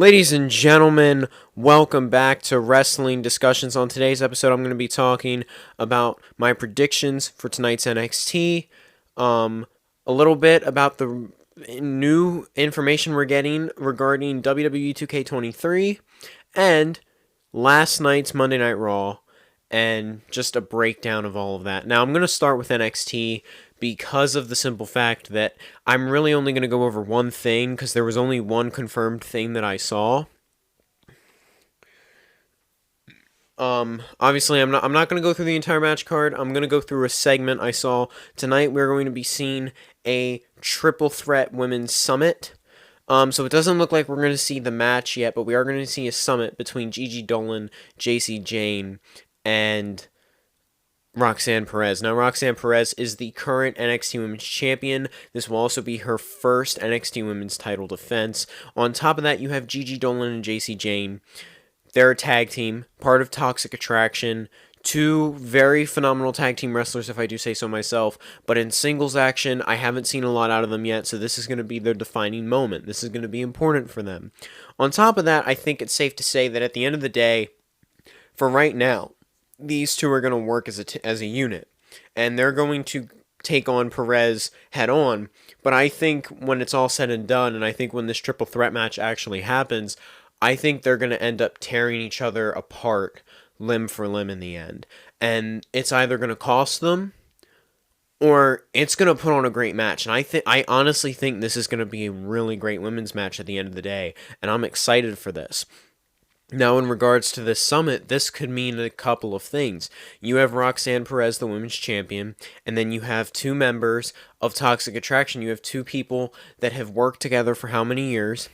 Ladies and gentlemen, welcome back to Wrestling Discussions. On today's episode, I'm going to be talking about my predictions for tonight's NXT, a little bit about the new information we're getting regarding WWE 2K23, and last night's Monday Night Raw, and just a breakdown of all of that. Now, I'm going to start with NXT because of the simple fact that I'm really only going to go over one thing because there was only one confirmed thing that I saw. Obviously, I'm not going to go through the entire match card. I'm going to go through a segment I saw. Tonight, we're going to be seeing a triple threat women's summit. So it doesn't look like we're going to see the match yet, but we are going to see a summit between Gigi Dolan, JC Jane, and Roxanne Perez. Now, Roxanne Perez is the current NXT Women's Champion. This will also be her first NXT Women's title defense. On top of that, you have Gigi Dolan and JC Jane. They're a tag team, part of Toxic Attraction. Two very phenomenal tag team wrestlers, if I do say so myself. But in singles action, I haven't seen a lot out of them yet, so this is going to be their defining moment. This is going to be important for them. On top of that, I think it's safe to say that at the end of the day, for right now, these two are going to work as a unit, and they're going to take on Perez head on. But I think when it's all said and done, and I think when this triple threat match actually happens, I think they're going to end up tearing each other apart limb for limb in the end. And it's either going to cost them or it's going to put on a great match. And I honestly think this is going to be a really great women's match at the end of the day, and I'm excited for this. Now, in regards to this summit, this could mean a couple of things. You have Roxanne Perez, the women's champion, and then you have two members of Toxic Attraction. You have two people that have worked together for how many years?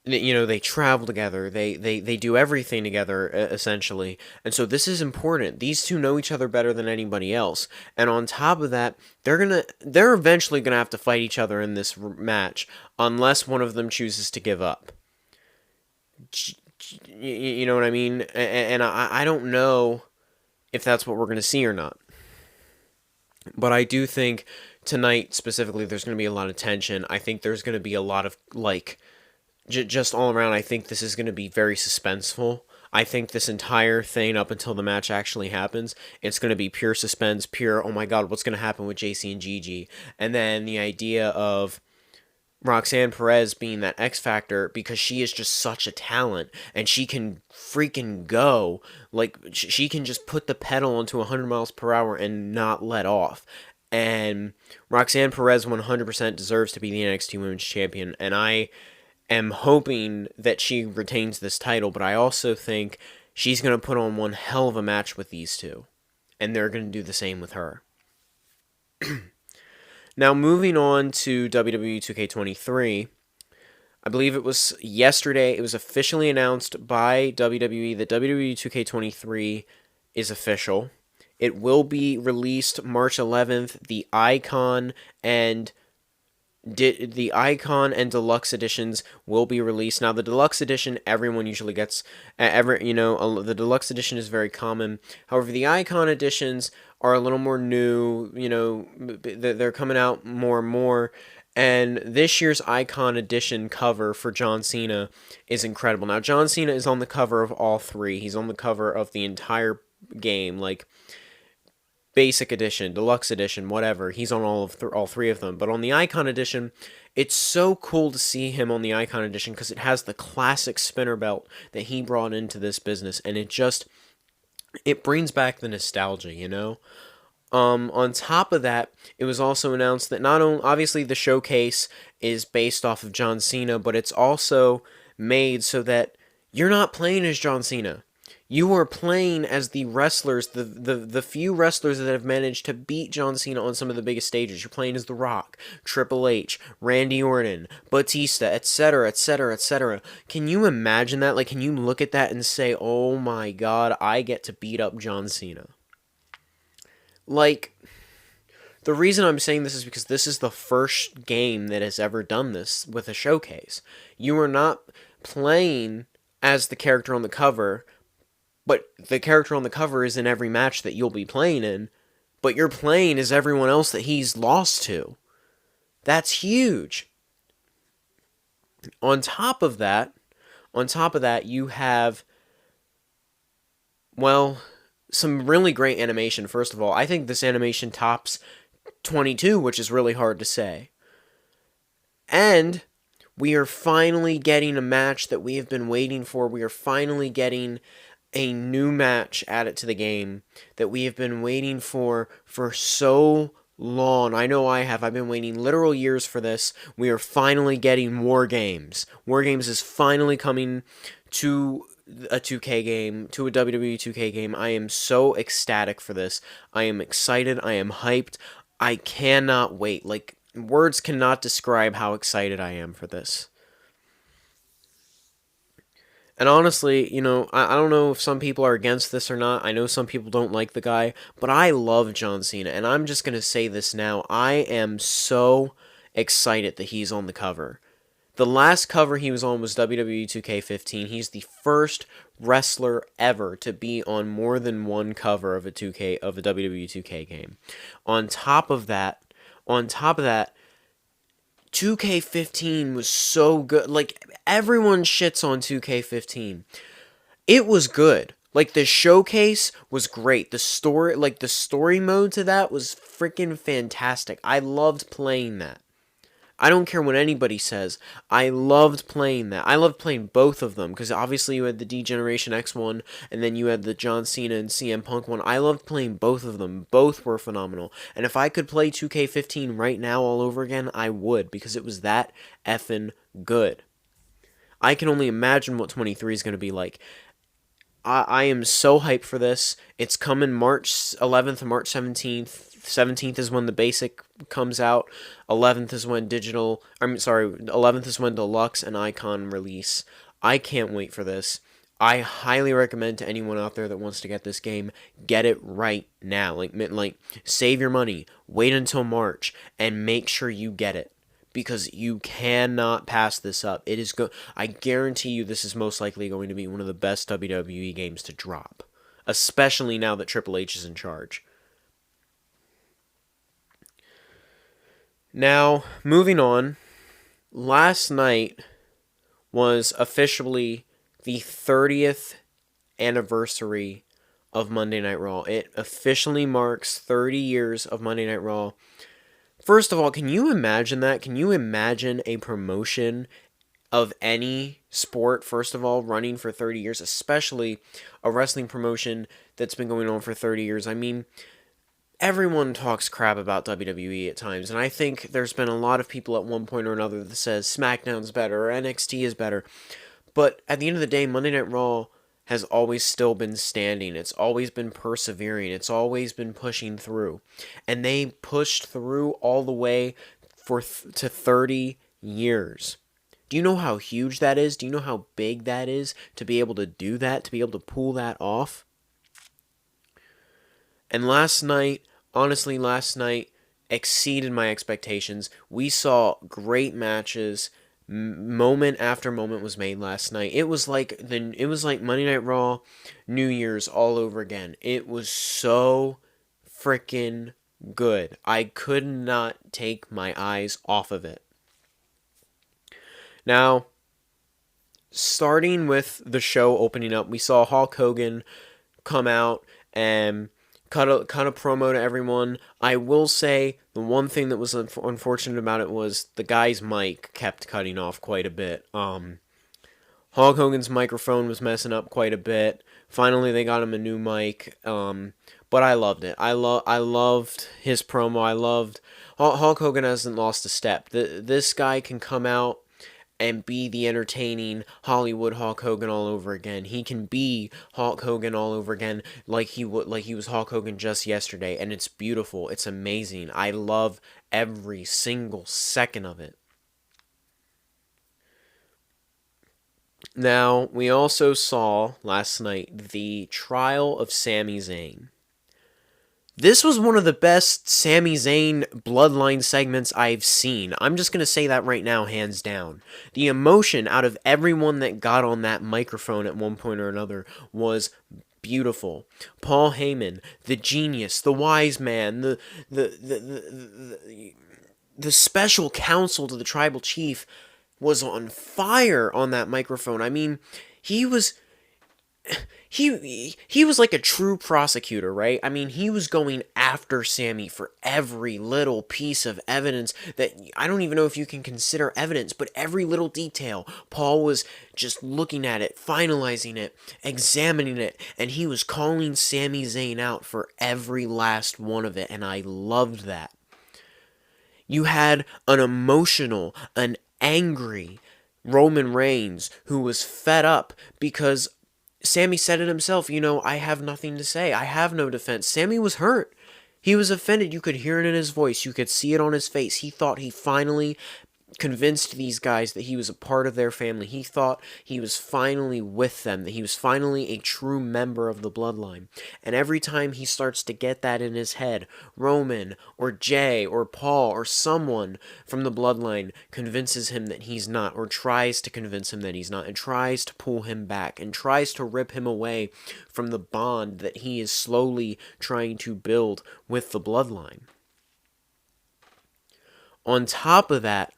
You know, they travel together, they do everything together, essentially. And so this is important. These two know each other better than anybody else. And on top of that, they're eventually going to have to fight each other in this match, unless one of them chooses to give up. You know what I mean? And I don't know if that's what we're going to see or not. But I do think tonight, specifically, there's going to be a lot of tension. I think there's going to be a lot of, just all around, I think this is going to be very suspenseful. I think this entire thing up until the match actually happens, it's going to be pure suspense, pure, oh my god, what's going to happen with JC and Gigi? And then the idea of Roxanne Perez being that X factor, because she is just such a talent and she can freaking go. Like, she can just put the pedal onto 100 miles per hour and not let off. And Roxanne Perez 100% deserves to be the NXT Women's Champion, and I am hoping that she retains this title, but I also think she's going to put on one hell of a match with these two, and they're going to do the same with her. Now, moving on to WWE 2K23, I believe it was yesterday, it was officially announced by WWE that WWE 2K23 is official. It will be released March 11th. The Icon and Deluxe editions will be released. Now, the Deluxe edition, everyone usually gets. The Deluxe edition is very common. However, the Icon editions are a little more new. They're coming out more and more. And this year's Icon edition cover for John Cena is incredible. Now, John Cena is on the cover of all three. He's on the cover of the entire game, like Basic Edition, Deluxe Edition, whatever. He's on all three of them. But on the Icon Edition, it's so cool to see him on the Icon Edition because it has the classic spinner belt that he brought into this business, and it brings back the nostalgia, you know? On top of that, it was also announced that not only, obviously, the showcase is based off of John Cena, but it's also made so that you're not playing as John Cena. You are playing as the wrestlers, the few wrestlers that have managed to beat John Cena on some of the biggest stages. You're playing as The Rock, Triple H, Randy Orton, Batista, etc., etc., etc. Can you imagine that? Like, can you look at that and say, oh my god, I get to beat up John Cena? Like, the reason I'm saying this is because this is the first game that has ever done this with a showcase. You are not playing as the character on the cover, but the character on the cover is in every match that you'll be playing in, but you're playing as everyone else that he's lost to. That's huge. On top of that, On top of that, you have, well, some really great animation. First of all, I think this animation tops 22, which is really hard to say. And we are finally getting a match that we have been waiting for. We are finally getting a new match added to the game that we have been waiting for so long. I know I have. I've been waiting literal years for this. We are finally getting War Games. War Games is finally coming to a 2K game, to a WWE 2K game. I am so ecstatic for this. I am excited. I am hyped. I cannot wait. Like, words cannot describe how excited I am for this. And honestly, I don't know if some people are against this or not. I know some people don't like the guy, but I love John Cena, and I'm just going to say this now. I am so excited that he's on the cover. The last cover he was on was WWE 2K15. He's the first wrestler ever to be on more than one cover of a WWE 2K game. On top of that, 2K15 was so good. Like, everyone shits on 2K15. It was good. Like, the showcase was great. The story mode to that was freaking fantastic. I loved playing that. I don't care what anybody says. I loved playing that. I loved playing both of them, because obviously you had the D-Generation X one, and then you had the John Cena and CM Punk one. I loved playing both of them. Both were phenomenal. And if I could play 2K15 right now all over again, I would, because it was that effing good. I can only imagine what 23 is going to be like. I am so hyped for this. It's coming March 11th and March 17th. 17th is when the basic comes out. 11th is when 11th is when deluxe and icon release. I can't wait for this. I highly recommend to anyone out there that wants to get this game, get it right now. Like save your money, wait until March, and make sure you get it. Because you cannot pass this up. I guarantee you this is most likely going to be one of the best WWE games to drop. Especially now that Triple H is in charge. Now, moving on. Last night was officially the 30th anniversary of Monday Night Raw. It officially marks 30 years of Monday Night Raw. First of all, can you imagine that? Can you imagine a promotion of any sport, first of all, running for 30 years, especially a wrestling promotion that's been going on for 30 years? I mean, everyone talks crap about WWE at times, and I think there's been a lot of people at one point or another that says SmackDown's better or NXT is better. But at the end of the day, Monday Night Raw has always still been standing. It's always been persevering. It's always been pushing through. And they pushed through all the way to 30 years. Do you know how huge that is? Do you know how big that is to be able to do that, to be able to pull that off? And last night exceeded my expectations. We saw great matches. Moment after moment was made last night. It was like Monday Night Raw, New Year's all over again. It was so freaking good. I could not take my eyes off of it. Now, starting with the show opening up, we saw Hulk Hogan come out and cut a promo to everyone. I will say the one thing that was unfortunate about it was the guy's mic kept cutting off quite a bit. Hulk Hogan's microphone was messing up quite a bit. Finally, they got him a new mic. But I loved it. I loved his promo. Hulk Hogan hasn't lost a step. This guy can come out and be the entertaining Hollywood Hulk Hogan all over again. He can be Hulk Hogan all over again like he was Hulk Hogan just yesterday, and it's beautiful. It's amazing. I love every single second of it. Now, we also saw last night the trial of Sami Zayn. This was one of the best Sami Zayn bloodline segments I've seen. I'm just going to say that right now, hands down. The emotion out of everyone that got on that microphone at one point or another was beautiful. Paul Heyman, the genius, the wise man, the special counsel to the tribal chief, was on fire on that microphone. I mean, he was he was like a true prosecutor, right? I mean, he was going after Sami for every little piece of evidence that I don't even know if you can consider evidence, but every little detail. Paul was just looking at it, finalizing it, examining it, and he was calling Sami Zayn out for every last one of it, and I loved that. You had an emotional, an angry Roman Reigns who was fed up because Sami said it himself, I have nothing to say. I have no defense. Sami was hurt. He was offended. You could hear it in his voice. You could see it on his face. He thought he finally convinced these guys that he was a part of their family. He thought he was finally with them, that he was finally a true member of the bloodline. And every time he starts to get that in his head, Roman or Jay or Paul or someone from the bloodline convinces him that he's not, or tries to convince him that he's not, and tries to pull him back, and tries to rip him away from the bond that he is slowly trying to build with the bloodline. On top of that,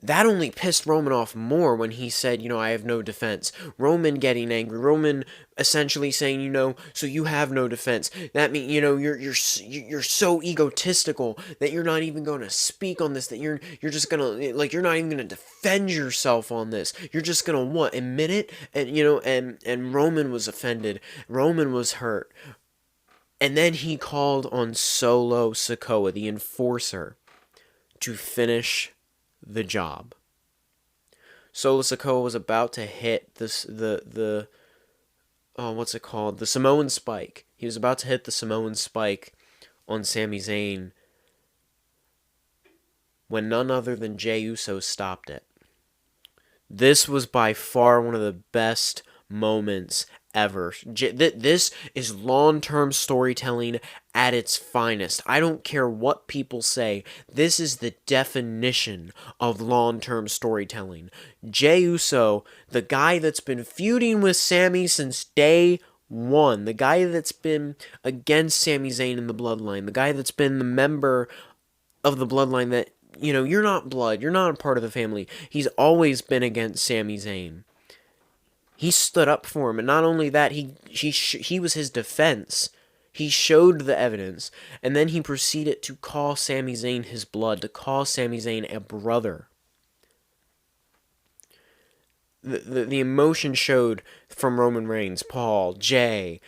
that only pissed Roman off more when he said, I have no defense. Roman getting angry. Roman essentially saying, so you have no defense. That means, you're so egotistical that you're not even going to speak on this. That you're just gonna you're not even gonna defend yourself on this. You're just gonna admit it. And Roman was offended. Roman was hurt. And then he called on Solo Sikoa, the enforcer, to finish the job. Solo Sikoa was about to hit the Samoan spike. He was about to hit the Samoan spike on Sami Zayn when none other than Jey Uso stopped it. This was by far one of the best moments ever. This is long-term storytelling at its finest. I don't care what people say. This is the definition of long-term storytelling. Jey Uso, the guy that's been feuding with Sami since day one, the guy that's been against Sami Zayn in the bloodline, the guy that's been the member of the bloodline that, you're not blood, you're not a part of the family. He's always been against Sami Zayn. He stood up for him, and not only that, he was his defense. He showed the evidence, and then he proceeded to call Sami Zayn his blood, to call Sami Zayn a brother. The emotion showed from Roman Reigns, Paul, Jay,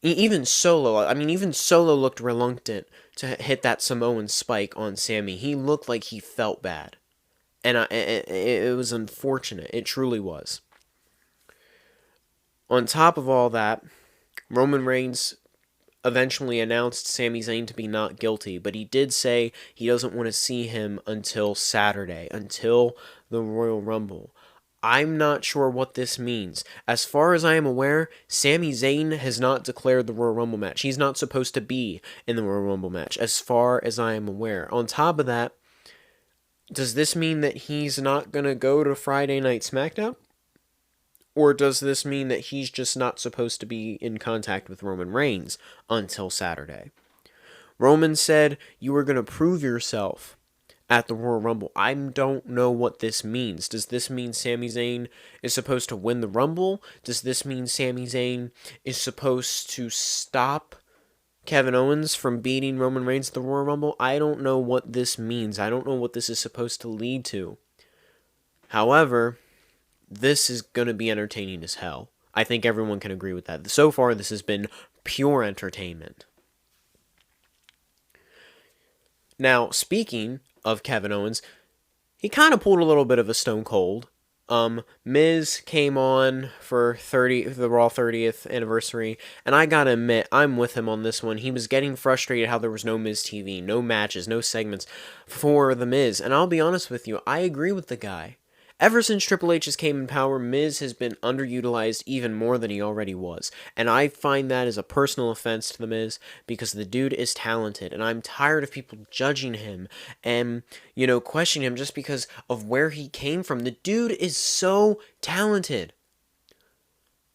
even Solo. I mean, even Solo looked reluctant to hit that Samoan spike on Sami. He looked like he felt bad, and it was unfortunate. It truly was. On top of all that, Roman Reigns eventually announced Sami Zayn to be not guilty, but he did say he doesn't want to see him until Saturday, until the Royal Rumble. I'm not sure what this means. As far as I am aware, Sami Zayn has not declared the Royal Rumble match. He's not supposed to be in the Royal Rumble match, as far as I am aware. On top of that, does this mean that he's not going to go to Friday Night SmackDown? Or does this mean that he's just not supposed to be in contact with Roman Reigns until Saturday? Roman said you were going to prove yourself at the Royal Rumble. I don't know what this means. Does this mean Sami Zayn is supposed to win the Rumble? Does this mean Sami Zayn is supposed to stop Kevin Owens from beating Roman Reigns at the Royal Rumble? I don't know what this means. I don't know what this is supposed to lead to. However, this is going to be entertaining as hell. I think everyone can agree with that. So far, this has been pure entertainment. Now, speaking of Kevin Owens, he kind of pulled a little bit of a Stone Cold. Miz came on for the Raw 30th anniversary, and I gotta admit, I'm with him on this one. He was getting frustrated how there was no Miz TV, no matches, no segments for The Miz, and I'll be honest with you, I agree with the guy. Ever since Triple H has came in power, Miz has been underutilized even more than he already was. And I find that as a personal offense to The Miz, because the dude is talented, and I'm tired of people judging him and, questioning him just because of where he came from. The dude is so talented.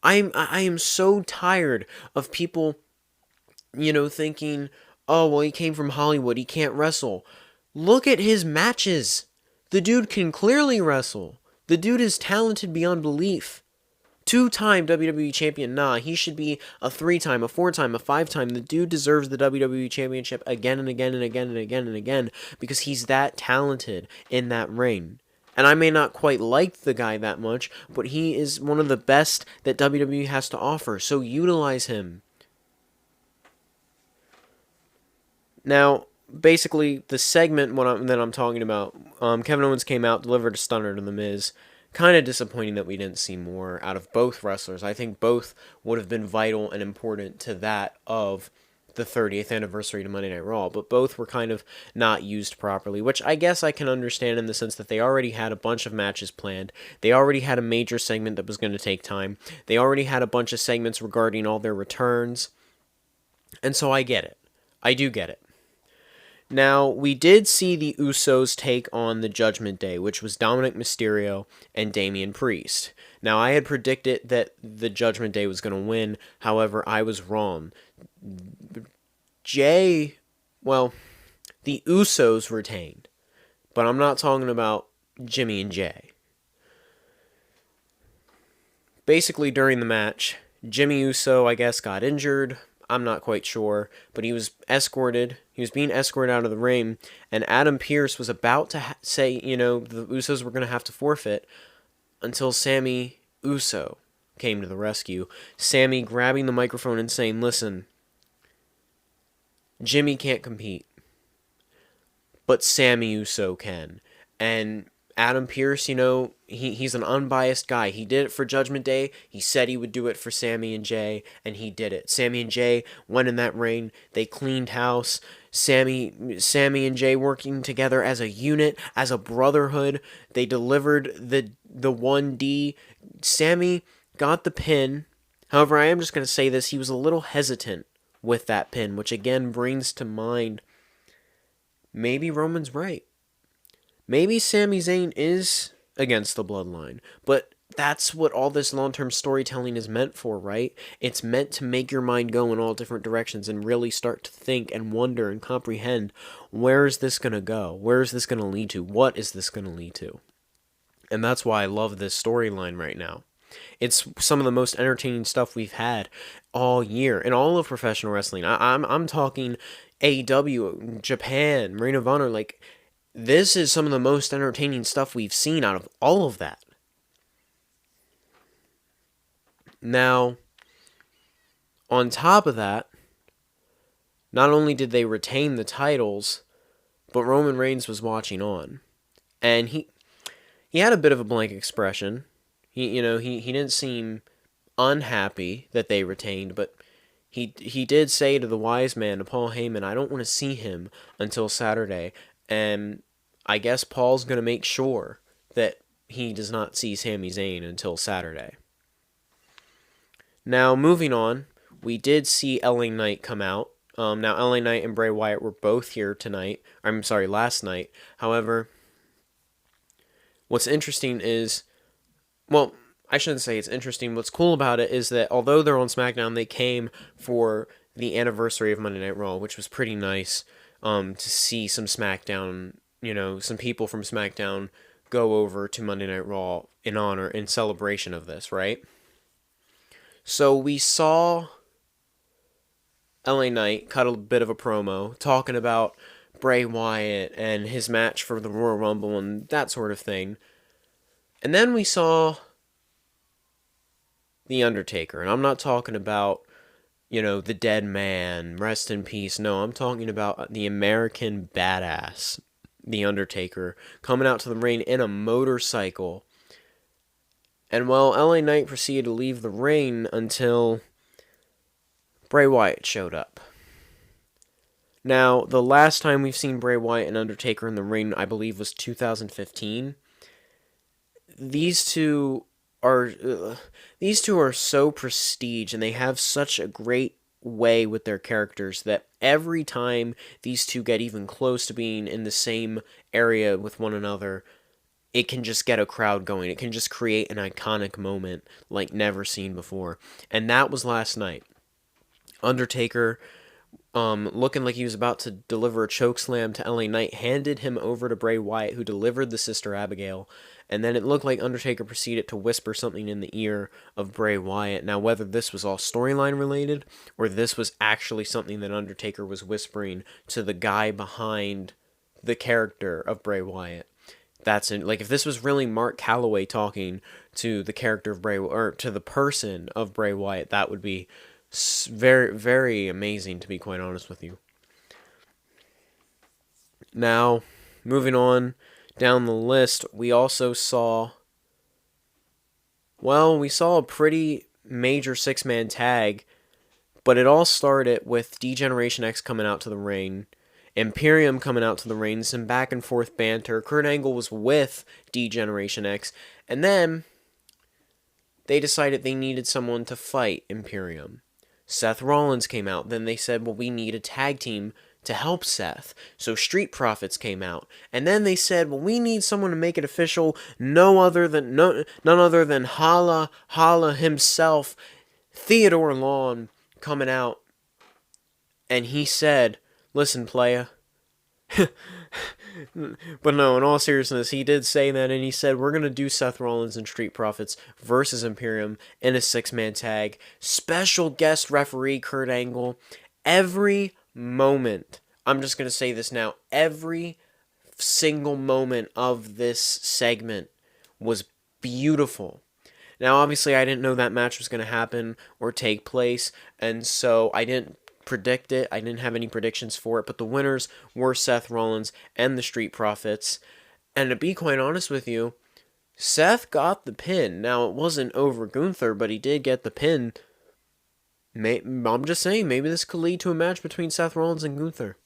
I am so tired of people, thinking, oh, well, he came from Hollywood, he can't wrestle. Look at his matches. The dude can clearly wrestle. The dude is talented beyond belief. Two-time WWE champion, nah, he should be a 3-time, a 4-time, a 5-time. The dude deserves the WWE championship again and again and again and again and again because he's that talented in that ring. And I may not quite like the guy that much, but he is one of the best that WWE has to offer, so utilize him. Now, basically, the segment that I'm talking about, Kevin Owens came out, delivered a stunner to The Miz. Kind of disappointing that we didn't see more out of both wrestlers. I think both would have been vital and important to that of the 30th anniversary to Monday Night Raw, but both were kind of not used properly, which I guess I can understand in the sense that they already had a bunch of matches planned. They already had a major segment that was going to take time. They already had a bunch of segments regarding all their returns. And so I get it. I do get it. Now, we did see the Usos take on the Judgment Day, which was Dominic Mysterio and Damian Priest. Now, I had predicted that the Judgment Day was going to win. However, I was wrong. The Usos retained. But I'm not talking about Jimmy and Jay. Basically, during the match, Jimmy Uso, I guess, got injured. I'm not quite sure, but he was escorted. He was being escorted out of the ring, and Adam Pearce was about to say, the Usos were going to have to forfeit until Sami Uso came to the rescue. Sami grabbing the microphone and saying, listen, Jimmy can't compete, but Sami Uso can. And Adam Pearce, he's an unbiased guy. He did it for Judgment Day. He said he would do it for Sami and Jay, and he did it. Sami and Jay went in that ring. They cleaned house. Sami and Jay working together as a unit, as a brotherhood. They delivered the 1D. Sami got the pin. However, I am just going to say this. He was a little hesitant with that pin, which again brings to mind maybe Roman's right. Maybe Sami Zayn is against the bloodline, but that's what all this long-term storytelling is meant for, right? It's meant to make your mind go in all different directions and really start to think and wonder and comprehend, where is this going to go? Where is this going to lead to? What is this going to lead to? And that's why I love this storyline right now. It's some of the most entertaining stuff we've had all year in all of professional wrestling. I'm talking AEW, Japan, Ring of Honor, this is some of the most entertaining stuff we've seen out of all of that. Now, on top of that, not only did they retain the titles, but Roman Reigns was watching on. And he had a bit of a blank expression. He didn't seem unhappy that they retained, but he did say to the wise man, to Paul Heyman, I don't want to see him until Saturday. And I guess Paul's going to make sure that he does not see Sami Zayn until Saturday. Now, moving on, we did see LA Knight come out. Now, LA Knight and Bray Wyatt were both here last night. However, what's interesting is, I shouldn't say it's interesting. What's cool about it is that although they're on SmackDown, they came for the anniversary of Monday Night Raw, which was pretty nice. To see some SmackDown, some people from SmackDown go over to Monday Night Raw in celebration of this, right? So we saw LA Knight cut a bit of a promo talking about Bray Wyatt and his match for the Royal Rumble and that sort of thing. And then we saw The Undertaker, and I'm not talking about the dead man, rest in peace. No, I'm talking about the American badass, The Undertaker, coming out to the ring in a motorcycle. And LA Knight proceeded to leave the ring until Bray Wyatt showed up. Now, the last time we've seen Bray Wyatt and Undertaker in the ring, I believe, was 2015. These two are so prestige, and they have such a great way with their characters that every time these two get even close to being in the same area with one another, it can just get a crowd going. It can just create an iconic moment like never seen before. And that was last night. Undertaker looking like he was about to deliver a chokeslam to LA Knight, handed him over to Bray Wyatt, who delivered the Sister Abigail, and then it looked like Undertaker proceeded to whisper something in the ear of Bray Wyatt. Now, whether this was all storyline related, or this was actually something that Undertaker was whispering to the guy behind the character of Bray Wyatt, like if this was really Mark Calloway talking to the character of Bray, or to the person of Bray Wyatt, that would be very, very amazing, to be quite honest with you. Now, moving on down the list, we also saw, we saw a pretty major six-man tag, but it all started with D-Generation X coming out to the ring, Imperium coming out to the ring, some back and forth banter. Kurt Angle was with D-Generation X, and then they decided they needed someone to fight Imperium. Seth Rollins came out. Then they said, well, we need a tag team to help Seth. So Street Profits came out. And then they said, well, we need someone to make it official. None other than Holla himself, Theodore Long, coming out. And he said, listen, playa. But no, in all seriousness, he did say that, and he said, we're going to do Seth Rollins and Street Profits versus Imperium in a six-man tag. Special guest referee Kurt Angle. Every moment, I'm just going to say this now, every single moment of this segment was beautiful. Now, obviously, I didn't know that match was going to happen or take place, and so I didn't predict it. I didn't have any predictions for it, but the winners were Seth Rollins and the Street Profits. And to be quite honest with you, Seth got the pin. Now, it wasn't over Gunther, but he did get the pin. I'm just saying, maybe this could lead to a match between Seth Rollins and Gunther.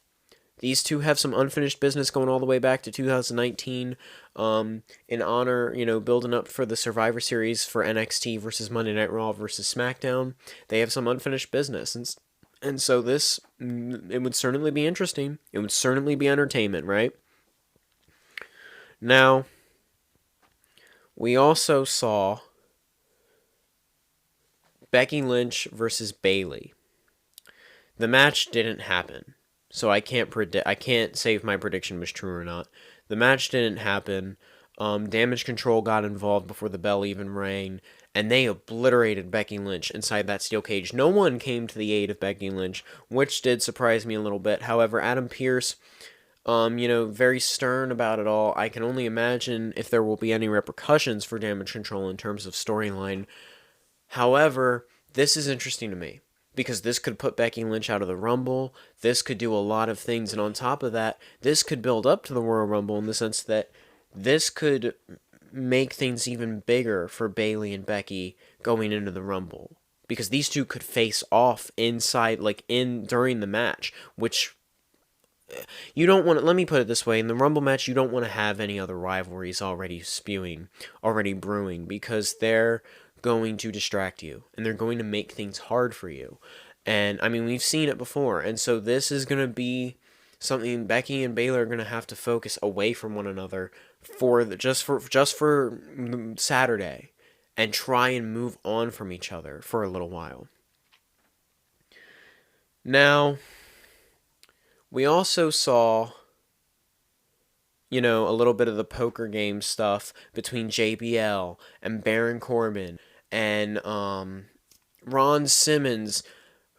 These two have some unfinished business going all the way back to 2019, in honor, building up for the Survivor Series for NXT versus Monday Night Raw versus SmackDown. They have some unfinished business, and so it would certainly be interesting. It would certainly be entertainment, right? Now, we also saw Becky Lynch versus Bayley. The match didn't happen, so I can't say if my prediction was true or not. The match didn't happen. Damage Control got involved before the bell even rang, and they obliterated Becky Lynch inside that steel cage. No one came to the aid of Becky Lynch, which did surprise me a little bit. However, Adam Pearce, very stern about it all. I can only imagine if there will be any repercussions for Damage Control in terms of storyline. However, this is interesting to me, because this could put Becky Lynch out of the Rumble. This could do a lot of things, and on top of that, this could build up to the Royal Rumble in the sense that this could make things even bigger for Bayley and Becky going into the Rumble, because these two could face off inside, during the match, which you don't want to. Let me put it this way: in the Rumble match, you don't want to have any other rivalries already brewing, because they're going to distract you, and they're going to make things hard for you. And I mean, we've seen it before, and so this is going to be something Becky and Bayley are going to have to focus away from one another just for Saturday, and try and move on from each other for a little while. Now, we also saw, a little bit of the poker game stuff between JBL and Baron Corbin and Ron Simmons.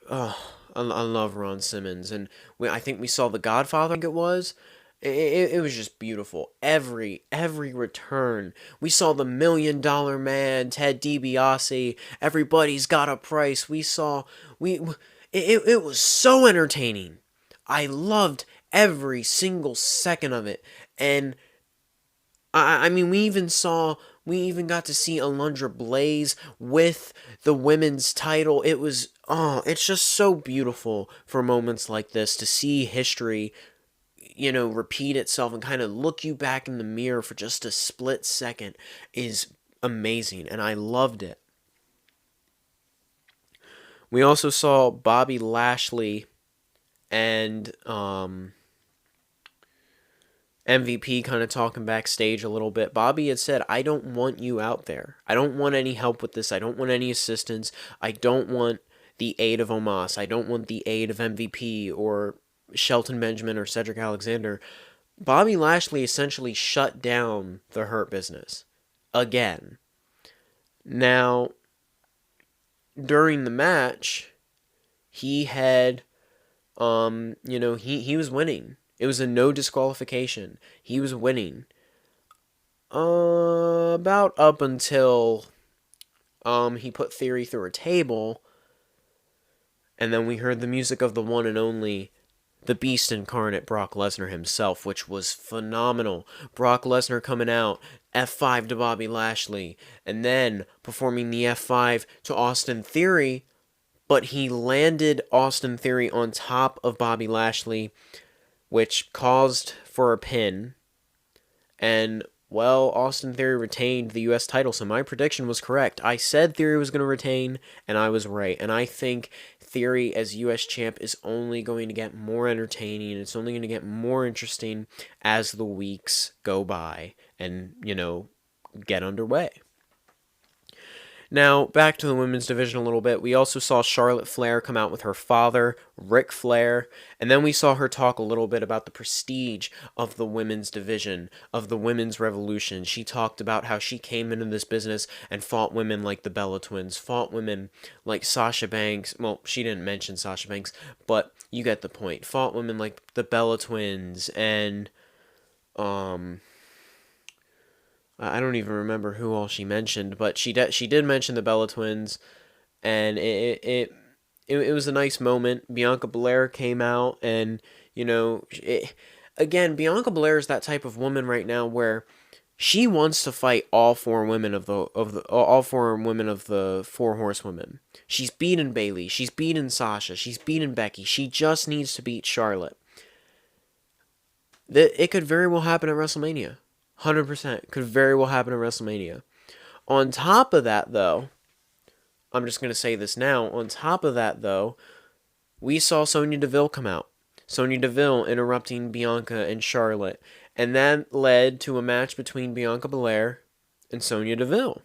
Oh, I love Ron Simmons. And I think we saw The Godfather, I think it was. It was just beautiful. Every return. We saw the $1 Million Man, Ted DiBiase. Everybody's Got a Price. It was so entertaining. I loved every single second of it. And I mean, we even got to see Alundra Blaze with the women's title. It's just so beautiful for moments like this, to see history, repeat itself and kind of look you back in the mirror for just a split second is amazing, and I loved it. We also saw Bobby Lashley and MVP kind of talking backstage a little bit. Bobby had said, I don't want you out there. I don't want any help with this. I don't want any assistance. I don't want the aid of Omos. I don't want the aid of MVP or Shelton Benjamin or Cedric Alexander. Bobby Lashley essentially shut down the Hurt Business. Again. Now, during the match, he had, he was winning. It was a no disqualification. He was winning. About up until, he put Theory through a table, and then we heard the music of the one and only, the Beast Incarnate, Brock Lesnar himself, which was phenomenal. Brock Lesnar coming out, F5 to Bobby Lashley, and then performing the F5 to Austin Theory, but he landed Austin Theory on top of Bobby Lashley, which caused for a pin, and, well, Austin Theory retained the U.S. title, so my prediction was correct. I said Theory was going to retain, and I was right, and I think Theory as U.S. champ is only going to get more entertaining, and it's only going to get more interesting as the weeks go by and, get underway. Now, back to the women's division a little bit. We also saw Charlotte Flair come out with her father, Ric Flair, and then we saw her talk a little bit about the prestige of the women's division, of the women's revolution. She talked about how she came into this business and fought women like the Bella Twins, fought women like Sasha Banks. Well, she didn't mention Sasha Banks, but you get the point. Fought women like the Bella Twins and, I don't even remember who all she mentioned, but she did mention the Bella Twins, and it was a nice moment. Bianca Belair came out, and again, Bianca Belair is that type of woman right now where she wants to fight all four women of the four horsewomen. She's beaten Bayley, she's beaten Sasha, she's beaten Becky. She just needs to beat Charlotte. It could very well happen at WrestleMania. 100% could very well happen at WrestleMania. On top of that, though, I'm just going to say this now. On top of that, though, we saw Sonya Deville come out. Sonya Deville interrupting Bianca and Charlotte. And that led to a match between Bianca Belair and Sonya Deville.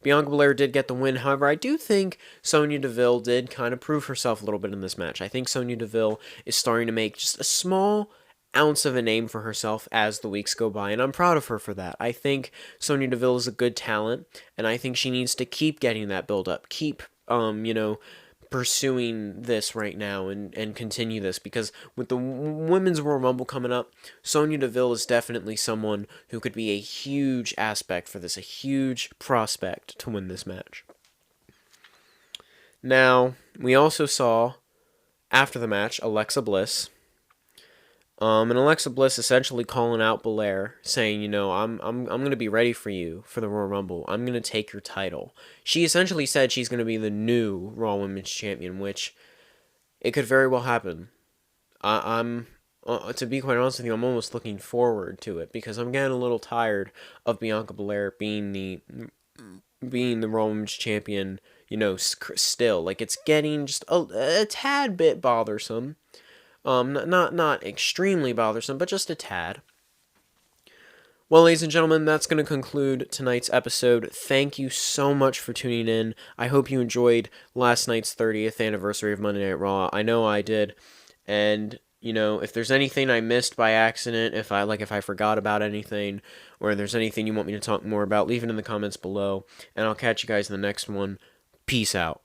Bianca Belair did get the win. However, I do think Sonya Deville did kind of prove herself a little bit in this match. I think Sonya Deville is starting to make just a small ounce of a name for herself as the weeks go by, and I'm proud of her for that. I think Sonya Deville is a good talent, and I think she needs to keep getting that build up, keep pursuing this right now and continue this, because with the Women's Royal Rumble coming up, Sonya Deville is definitely someone who could be a huge aspect for this, a huge prospect to win this match. Now, we also saw after the match Alexa Bliss. And Alexa Bliss essentially calling out Belair, saying, I'm going to be ready for you for the Royal Rumble. I'm going to take your title. She essentially said she's going to be the new Raw Women's Champion, which it could very well happen. I'm to be quite honest with you, I'm almost looking forward to it, because I'm getting a little tired of Bianca Belair being the Raw Women's Champion, still. Like, it's getting just a tad bit bothersome. Not extremely bothersome, but just a tad. Well, ladies and gentlemen, that's going to conclude tonight's episode. Thank you so much for tuning in. I hope you enjoyed last night's 30th anniversary of Monday Night Raw. I know I did. And, if there's anything I missed by accident, if I forgot about anything, or there's anything you want me to talk more about, leave it in the comments below. And I'll catch you guys in the next one. Peace out.